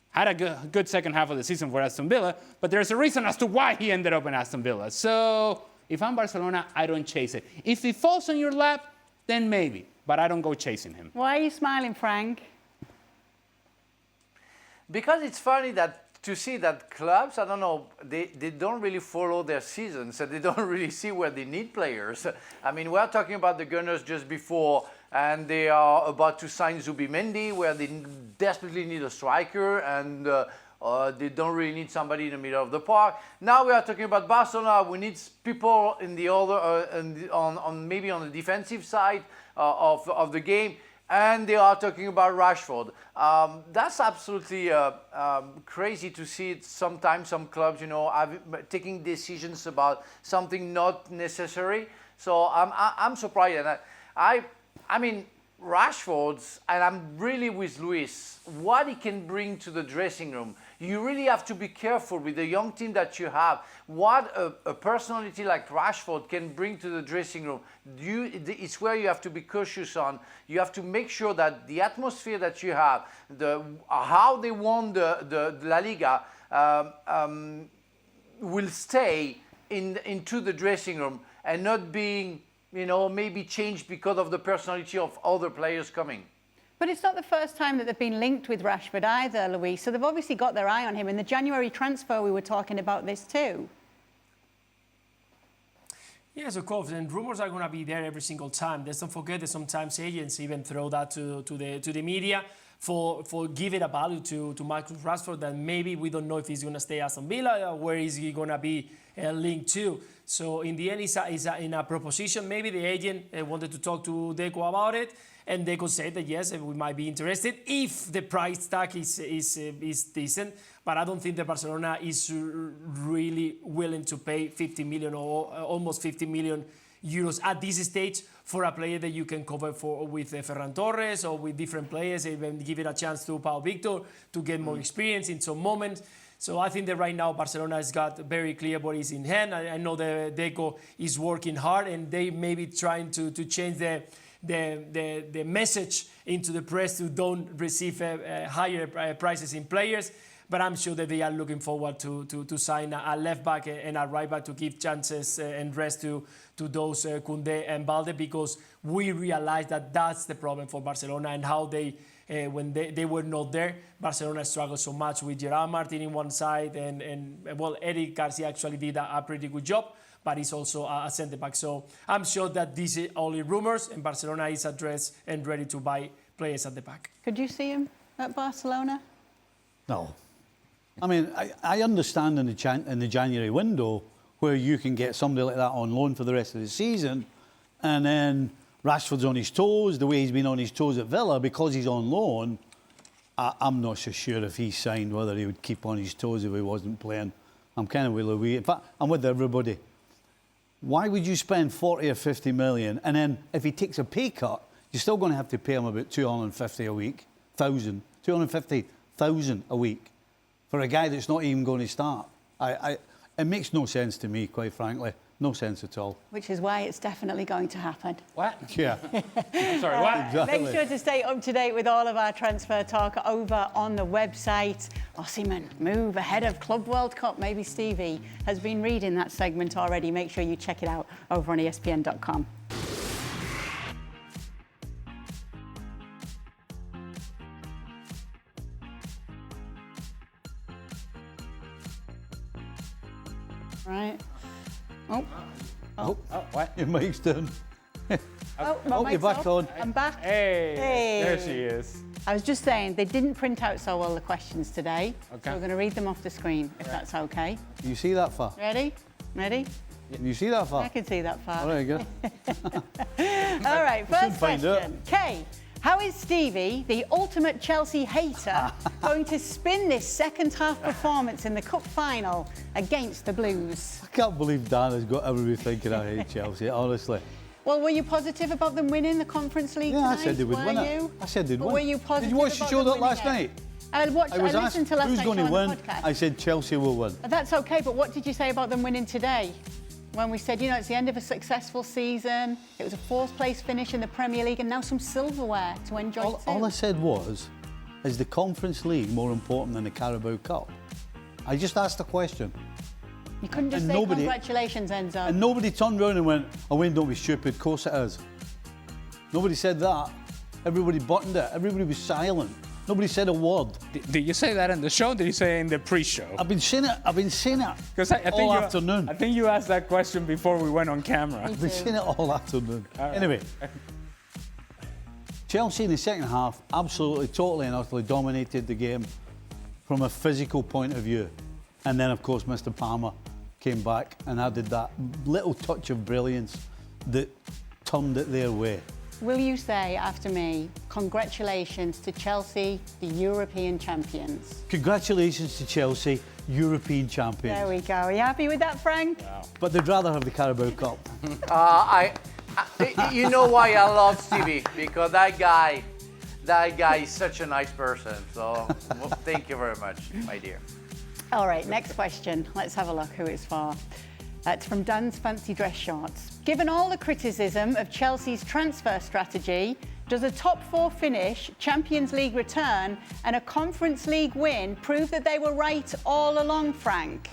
Had a good second half of the season for Aston Villa, but there's a reason as to why he ended up in Aston Villa. So if I'm Barcelona, I don't chase it. If he falls on your lap, then maybe, but I don't go chasing him. Why are you smiling, Frank? Because it's funny that to see that clubs, I don't know, they don't really follow their seasons, and they don't really see where they need players. I mean, we're talking about the Gunners just before, and they are about to sign Zubimendi, where they desperately need a striker, and they don't really need somebody in the middle of the park. Now we are talking about Barcelona. We need people in the other, maybe on the defensive side of the game. And they are talking about Rashford. That's absolutely crazy to see it sometimes, some clubs, taking decisions about something not necessary. So I'm surprised. And I mean, Rashford's, and I'm really with Luis, what he can bring to the dressing room. You really have to be careful with the young team that you have. What a personality like Rashford can bring to the dressing room. It's where you have to be cautious on. You have to make sure that the atmosphere that you have, how they won the La Liga, will stay into the dressing room and not being, maybe changed because of the personality of other players coming. But it's not the first time that they've been linked with Rashford either, Luis. So they've obviously got their eye on him. In the January transfer, we were talking about this too. Yes, of course, and rumors are going to be there every single time. Let's not forget that sometimes agents even throw that to the media for giving a value to Marcus Rashford that maybe we don't know if he's going to stay at Aston Villa or where is he going to be linked to. So in the end, it's in a proposition. Maybe the agent wanted to talk to Deco about it, and Deco said that yes, we might be interested if the price tag is decent. But I don't think that Barcelona is really willing to pay 50 million or almost 50 million euros at this stage for a player that you can cover with Ferran Torres or with different players, even give it a chance to Pau Victor to get more experience in some moments. So I think that right now Barcelona has got very clear what is in hand. I know that Deco is working hard and they may be trying to change the message into the press to don't receive higher prices in players. But I'm sure that they are looking forward to sign a left back and a right back to give chances and rest to those Koundé and Valde, because we realize that that's the problem for Barcelona and how they, when they were not there, Barcelona struggled so much with Gerard Martin in one side and Eric Garcia actually did a pretty good job, but he's also a centre back. So I'm sure that these are only rumors and Barcelona is addressed and ready to buy players at the back. Could you see him at Barcelona? No. I mean, I understand in the January window where you can get somebody like that on loan for the rest of the season, and then Rashford's on his toes, the way he's been on his toes at Villa, because he's on loan, I'm not so sure if he signed whether he would keep on his toes if he wasn't playing. I'm kind of with Louis. In fact, I'm with everybody. Why would you spend 40 or 50 million, and then if he takes a pay cut, you're still going to have to pay him about 250 a week, 250,000 a week. For a guy that's not even going to start. It makes no sense to me, quite frankly. No sense at all. Which is why it's definitely going to happen. What? Yeah. I'm sorry, what? Exactly. Make sure to stay up to date with all of our transfer talk over on the website. Osimhen, move ahead of Club World Cup. Maybe Stevie has been reading that segment already. Make sure you check it out over on ESPN.com. Oh, Oh, what? your mic's down. oh, my Oh, you're mic's back off. on. I'm back. Hey, there she is. I was just saying, they didn't print out so well the questions today. Okay. So we're going to read them off the screen, if that's okay. You see that far? Ready? Ready? You see that far? I can see that far. Oh, there you go. All right, first find out. question. Kay, how is Stevie, the ultimate Chelsea hater, going to spin this second half performance in the cup final against the Blues? I can't believe Dan has got everybody thinking I hate Chelsea, honestly. Well, were you positive about them winning the Conference League Yeah, I tonight? said they would Were win you? it. I said they'd But win. were you positive Did you watch the about show them that winning last it? night? I I was asked listened to last who's night's going show to on win. the podcast. I said Chelsea will win. That's okay, but what did you say about them winning today? When we said, you know, it's the end of a successful season, it was a fourth place finish in the Premier League, and now some silverware to enjoy too. All I said was, is the Conference League more important than the Carabao Cup? I just asked a question. You couldn't just and say nobody- congratulations, Enzo. And nobody turned around and went, oh, Wayne, don't be stupid, of course it is. Nobody said that. Everybody buttoned it. Everybody was silent. Nobody said a word. Did you say that in the show? Or did you say it in the pre-show? I've been saying it. Because I think all you, afternoon. I think you asked that question before we went on camera. I've been saying it all afternoon. right. Anyway, Chelsea in the second half absolutely, totally and utterly dominated the game from a physical point of view. And then, of course, Mr. Palmer came back and added that little touch of brilliance that turned it their way. Will you say after me, congratulations to Chelsea, the European champions? Congratulations to Chelsea, European champions. There we go. Are you happy with that, Frank? But they'd rather have the Carabao Cup. You know why I love Stevie? Because that guy is such a nice person. So well, thank you very much, my dear. All right, next question. Let's have a look who it's for. It's from Dan's Fancy Dress Shorts. Given all the criticism of Chelsea's transfer strategy, does a top four finish, Champions League return, and a Conference League win prove that they were right all along, Frank?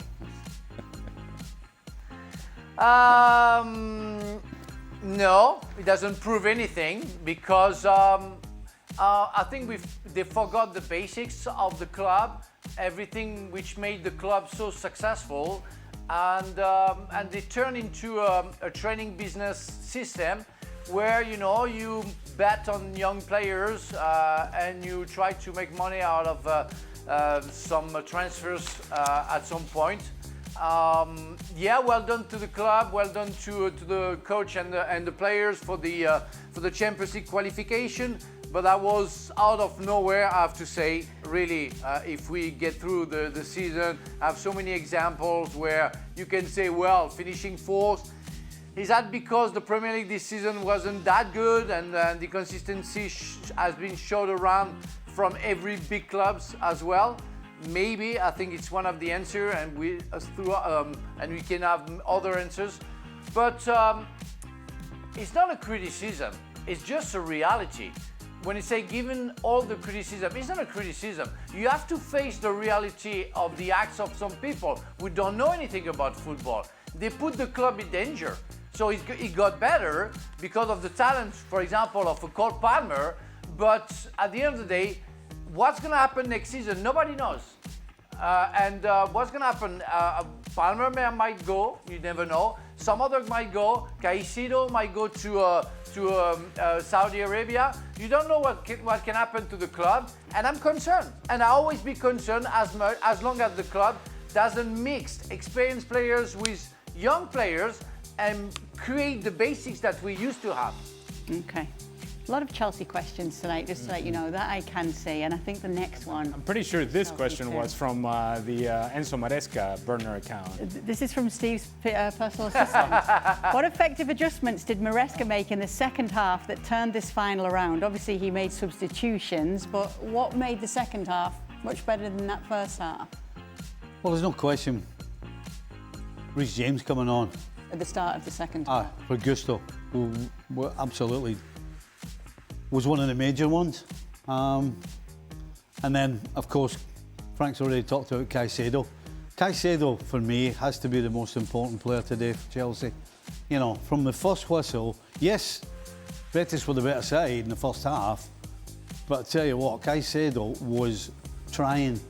No, it doesn't prove anything because I think they forgot the basics of the club, everything which made the club so successful, and they turn into a training business system where you bet on young players and you try to make money out of some transfers at some point. Yeah, well done to the club, well done to the coach and the players for the Champions League qualification. But that was out of nowhere, I have to say. Really, if we get through the season, I have so many examples where you can say, well, finishing fourth, is that because the Premier League this season wasn't that good and the consistency has been showed around from every big clubs as well? Maybe. I think it's one of the answers, and we can have other answers. But it's not a criticism, it's just a reality. When you say given all the criticism, it's not a criticism. You have to face the reality of the acts of some people who don't know anything about football. They put the club in danger. So it got better because of the talent, for example, of a Cole Palmer. But at the end of the day, what's going to happen next season, nobody knows. What's going to happen, Palmer might go, you never know. Some other might go, Caicedo might go to Saudi Arabia. You don't know what can happen to the club, and I'm concerned. And I always be concerned as long as the club doesn't mix experienced players with young players and create the basics that we used to have. Okay. A lot of Chelsea questions tonight, just to let you know, that I can see. And I think the next one... I'm pretty sure this Chelsea question too. was from the Enzo Maresca burner account. This is from Steve's personal assistant. What effective adjustments did Maresca make in the second half that turned this final around? Obviously, he made substitutions, but what made the second half much better than that first half? Well, there's no question. Reece James coming on. At the start of the second half. For Gusto, who absolutely was one of the major ones. And then, of course, Frank's already talked about Caicedo. Caicedo, for me, has to be the most important player today for Chelsea. You know, from the first whistle, yes, Betis were the better side in the first half, but I tell you what, Caicedo was trying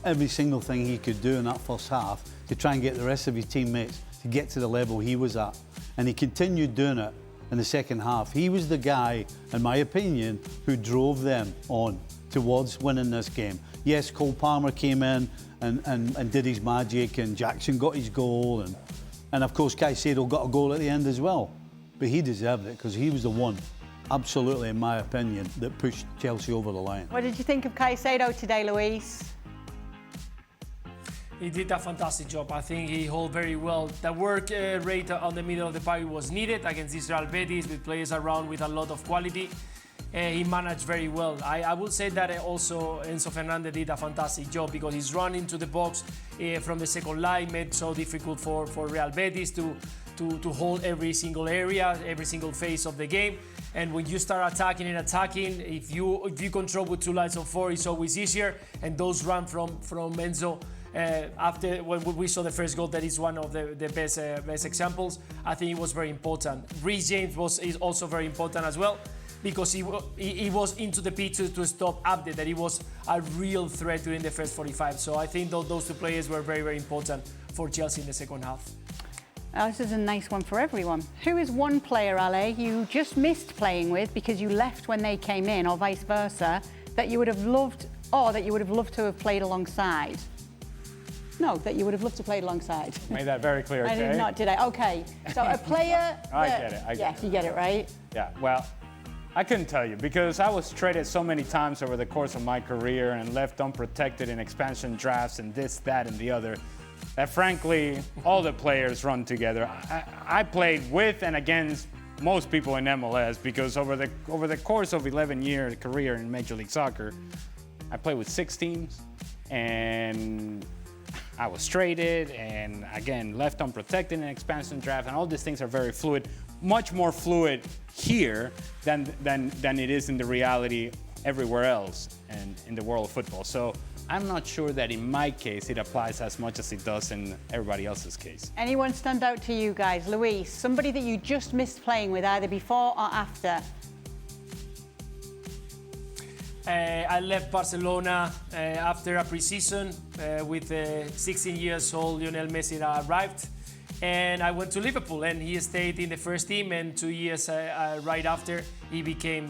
every single thing he could do in that first half to try and get the rest of his teammates to get to the level he was at. And he continued doing it in the second half. He was the guy, in my opinion, who drove them on towards winning this game. Yes, Cole Palmer came in and did his magic, and Jackson got his goal, and of course Caicedo got a goal at the end as well. But he deserved it because he was the one, absolutely in my opinion, that pushed Chelsea over the line. What did you think of Caicedo today, Luis? He did a fantastic job. I think he held very well. The work rate on the middle of the park was needed against this Real Betis with players around with a lot of quality. He managed very well. I would say that also Enzo Fernandez did a fantastic job because his run into the box from the second line made so difficult for Real Betis to hold every single area, every single phase of the game. And when you start attacking, if you control with 2 lines of 4, it's always easier. And those run from Enzo. After when we saw the first goal, that is one of the best examples. I think it was very important. Reece James is also very important as well, because he was into the pitch to stop Abde, that he was a real threat during the first 45. So I think those 2 players were very, very important for Chelsea in the second half. This is a nice one for everyone. Who is one player, Ale, you just missed playing with because you left when they came in, or vice versa, that you would have loved, or that you would have loved to have played alongside? No, that you would have loved to play alongside. Made that very clear, I did not, did I? Okay. So a player... I get it. Yes, you get it, right? Yeah, well, I couldn't tell you because I was traded so many times over the course of my career and left unprotected in expansion drafts and this, that, and the other, that frankly, all the players run together. I played with and against most people in MLS because over the course of 11-year career in Major League Soccer, I played with 6 teams, and I was traded and again left unprotected in an expansion draft, and all these things are very fluid, much more fluid here than it is in the reality everywhere else and in the world of football. So I'm not sure that in my case it applies as much as it does in everybody else's case. Anyone stand out to you guys? Luis, somebody that you just missed playing with either before or after? I left Barcelona after a pre-season with 16 years old Lionel Messi arrived, and I went to Liverpool, and he stayed in the first team, and 2 years right after he became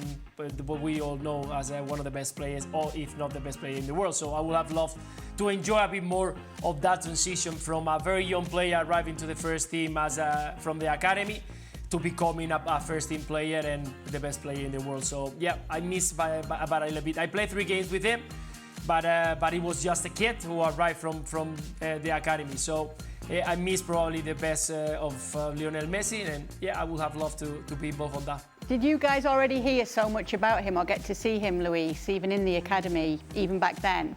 what we all know as one of the best players, or if not the best player in the world. So I would have loved to enjoy a bit more of that transition from a very young player arriving to the first team from the academy to becoming a first-team player and the best player in the world. So yeah, I missed by a little bit. I played 3 games with him, but he was just a kid who arrived from the academy. So I missed probably the best of Lionel Messi, and yeah, I would have loved to be involved on that. Did you guys already hear so much about him or get to see him, Luis, even in the academy, even back then?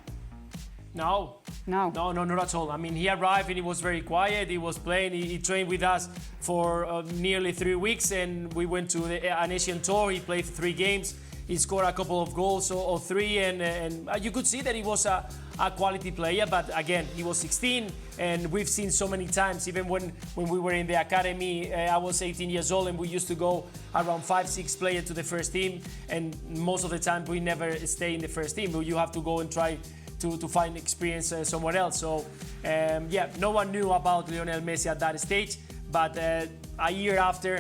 No, not at all. I mean, he arrived and he was very quiet. He was playing. He trained with us for nearly 3 weeks, and we went to an Asian tour. He played 3 games. He scored a couple of goals or 3, and you could see that he was a quality player. But again, he was 16, and we've seen so many times, even when we were in the academy, I was 18 years old, and we used to go around 5-6 players to the first team, and most of the time we never stay in the first team. But you have to go and try to find experience somewhere else. So yeah, no one knew about Lionel Messi at that stage, but a year after,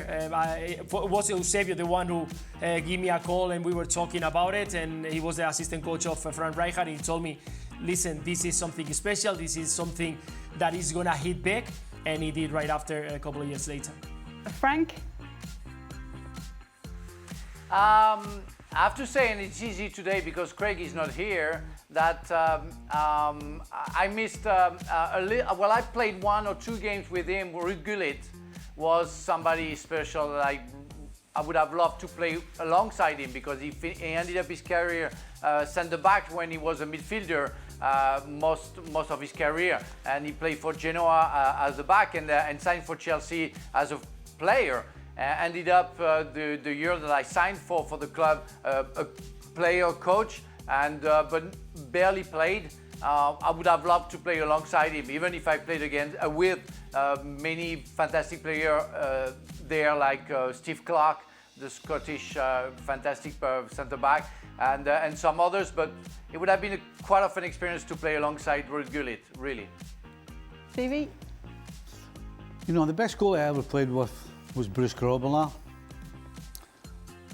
it was Eusebio the one who gave me a call, and we were talking about it, and he was the assistant coach of Frank Rijkaard, and he told me, listen, this is something special, this is something that is gonna hit big, and he did right after a couple of years later. Frank? I have to say, and it's easy today because Craig is not here, that I missed well, I played 1 or 2 games with him. Ruud Gullit was somebody special that I would have loved to play alongside him, because he ended up his career centre-back when he was a midfielder most of his career, and he played for Genoa as a back and signed for Chelsea as a player. Ended up the year that I signed for the club a player coach, and but barely played. I would have loved to play alongside him, even if I played with many fantastic players there, like Steve Clarke, the Scottish fantastic centre-back, and some others, but it would have been quite of an experience to play alongside Ruud Gullit, really. Stevie? You know, the best goalie I ever played with was Bruce Grobbelaar.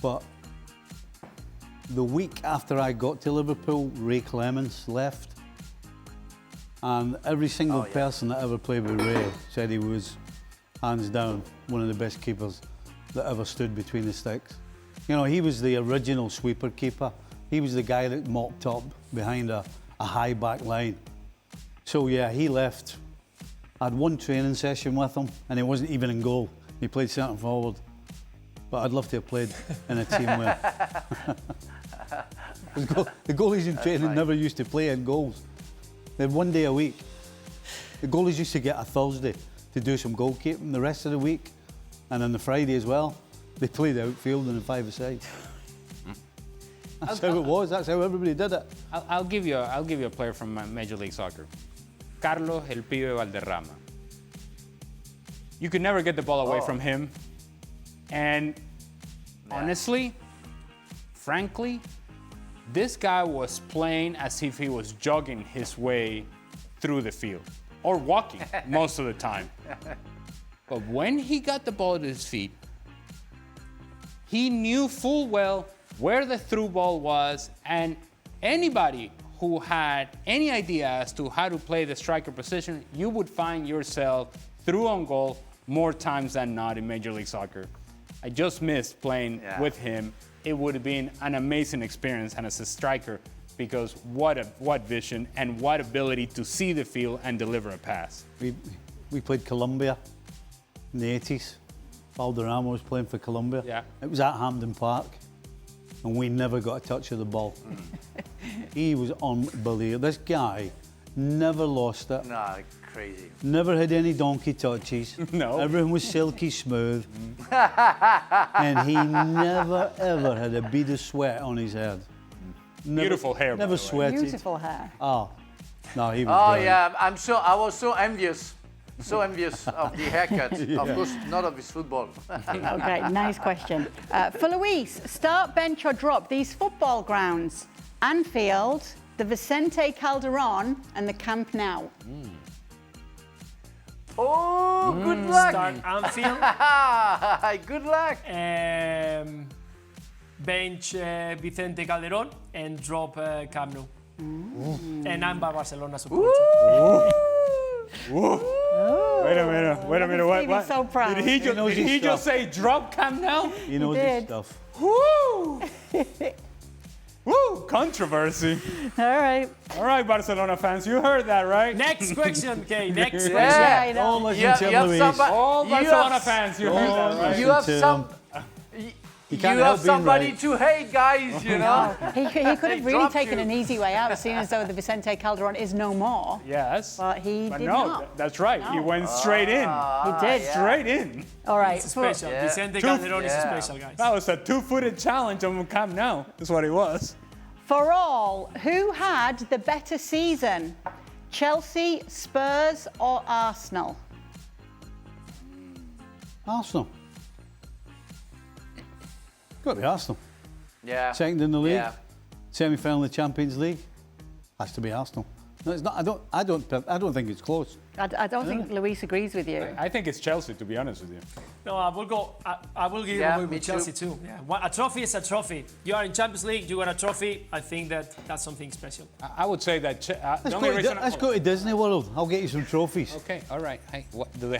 But the week after I got to Liverpool, Ray Clemens left. And every single person that ever played with Ray said he was, hands down, one of the best keepers that ever stood between the sticks. You know, he was the original sweeper keeper. He was the guy that mopped up behind a high back line. So yeah, he left. I had one training session with him and he wasn't even in goal. He played centre forward. But I'd love to have played in a team where the goalies in training never used to play in goals. They had 1 day a week. The goalies used to get a Thursday to do some goalkeeping. The rest of the week, and on the Friday as well, they played the outfield and the five-a-side. That's how it was. That's how everybody did it. I'll give you a player from Major League Soccer. Carlos El Pibe Valderrama. You could never get the ball away from him. And honestly, frankly, this guy was playing as if he was jogging his way through the field or walking most of the time. But when he got the ball at his feet, he knew full well where the through ball was, and anybody who had any idea as to how to play the striker position, you would find yourself through on goal more times than not in Major League Soccer. I just missed playing with him. It would have been an amazing experience, and as a striker, because what vision and what ability to see the field and deliver a pass. We played Colombia in the 80s. Valderrama was playing for Colombia. Yeah. It was at Hampden Park, and we never got a touch of the ball. He was unbelievable. This guy never lost it. No, crazy. Never had any donkey touches. No. Everything was silky smooth. And he never, ever had a bead of sweat on his head. Never, Beautiful hair, by Never the way. sweated. Beautiful hair. Oh, no, he was Oh brilliant. yeah, I was so envious of the haircut. Of course, not of his football. Okay, nice question. For Luis, start, bench or drop these football grounds: Anfield, the Vicente Calderon and the Camp Nou. Oh, good luck. Start Anfield, Good luck. bench Vicente Calderón, and drop Camp Nou. And I'm a Barcelona supporter. Wait a minute. Stevie's What? so proud. Did he knows his just stuff. say drop Camp Nou? He knows did. his stuff. Woo! Woo! Controversy. All right. All right, Barcelona fans, you heard that, right? Next question, okay, next question. Yeah, I know. Don't listen to him, Luis. All Barcelona fans, you heard that, right? You have Listen to some. him. You can't have help being somebody right. to hate, guys. You know. He could have really dropped taken you. an easy way out, seeing as though the Vicente Calderon is no more. Yes. But he But did no, not. that's right. He went straight in. He did. Straight in. All right. It's special. Yeah. Vicente Calderón is special, guys. That was a two-footed challenge on Camp Nou. That's what it was. For all, who had the better season? Chelsea, Spurs, or Arsenal? Arsenal. Got to be Arsenal. Yeah. Second in the league. Yeah. Semi-final of the Champions League. Has to be Arsenal. No, it's not. I don't think it's close. I don't think Luis agrees with you. I think it's Chelsea, to be honest with you. No, I will go. I will give Yeah, away me with Chelsea too. Yeah, a trophy is a trophy. You are in Champions League, you got a trophy. I think that's something special. I would say that the only reason. Let's go to Disney World. I'll get you some trophies. Okay, all right. Hey, what, do they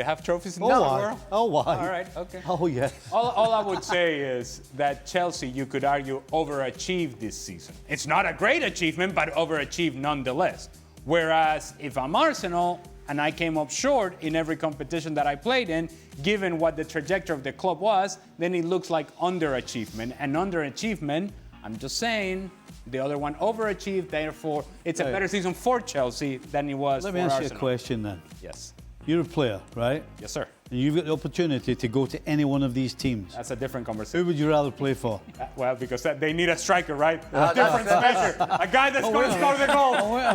have trophies in Oh, Disney why? World? Oh, why? All right, okay. Oh, yes. All I would say is that Chelsea, you could argue, overachieved this season. It's not a great achievement, but overachieved nonetheless. Whereas if I'm Arsenal and I came up short in every competition that I played in, given what the trajectory of the club was, then it looks like underachievement. And underachievement, I'm just saying, the other one overachieved, therefore it's a Right. better season for Chelsea than it was Let for me ask Arsenal. you a question then. Yes. You're a player, right? Yes, sir. And you've got the opportunity to go to any one of these teams. That's a different Who conversation. would you rather play for? Well, because they need a striker, right? Different measure. A guy that's going to score the goal. Oh, wait a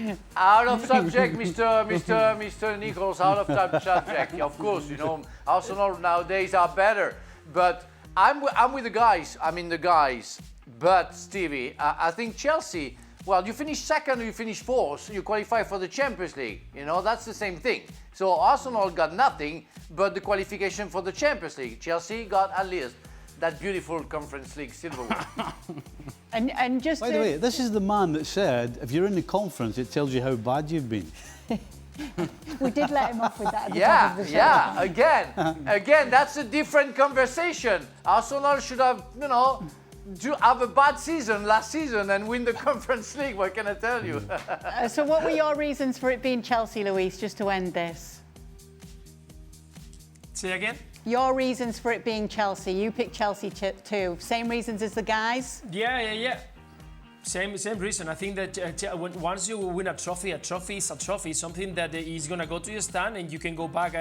minute. Out of subject, Mr. Nichols, out of subject. Of course, you know, Arsenal nowadays are better. But I'm with the guys. I mean, the guys. But, Stevie, I think Chelsea well, you finish second or you finish fourth, you qualify for the Champions League. You know, that's the same thing. So Arsenal got nothing but the qualification for the Champions League. Chelsea got at least that beautiful Conference League silverware. And just By the way, this is the man that said, if you're in the conference, it tells you how bad you've been. we did let him off with that at the top of the show. Again, that's a different conversation. Arsenal should have, you know, have a bad season last season and win the Conference League. What can I tell you? So what were your reasons for it being Chelsea, Luis, just to end this? Say again? Your reasons for it being Chelsea. You picked Chelsea too. Same reasons as the guys? Yeah. Same reason. I think that once you win a trophy is a trophy, something that is going to go to your stand and you can go back.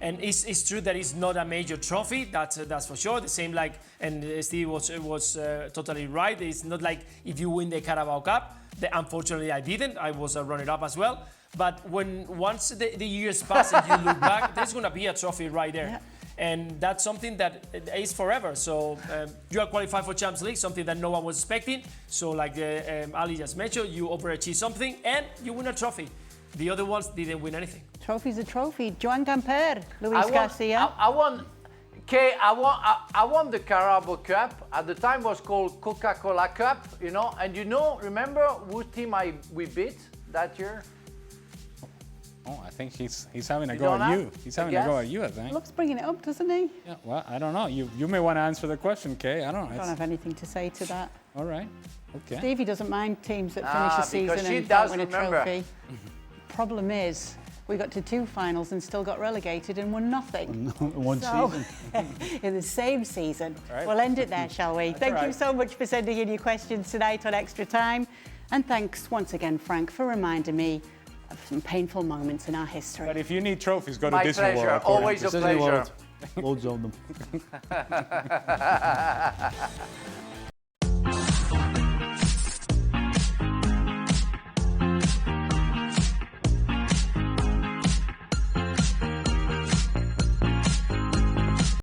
And it's true that it's not a major trophy, that's for sure. The same like, and Steve was totally right. It's not like if you win the Carabao Cup. Unfortunately, I didn't. I was a runner-up as well. But once the years pass and you look back, there's going to be a trophy right there. Yeah. And that's something that is forever. So you are qualified for Champions League, something that no one was expecting. So like Ali just mentioned, you overachieve something and you win a trophy. The other ones didn't win anything. Trophy's a trophy. Joan Gamper, Luis Garcia. I won the Carabao Cup. At the time, it was called Coca-Cola Cup, you know. And remember whose team we beat that year? Oh, I think he's having a go at you. He's having a go at you, I think. Loves bringing it up, doesn't he? Yeah, well, I don't know. You may want to answer the question, Kay. I don't know. I don't have anything to say to that. All right. Okay. Stevie doesn't mind teams that finish a season and don't win a trophy. Problem is, we got to 2 finals and still got relegated and won nothing. One season. In the same season. Right. We'll end it there, shall we? Thank you right. so much for sending in your questions tonight on Extra Time. And thanks once again, Frank, for reminding me of some painful moments in our history. But if you need trophies, go to My Disney pleasure. World. Always a Disney pleasure. World. Loads of them.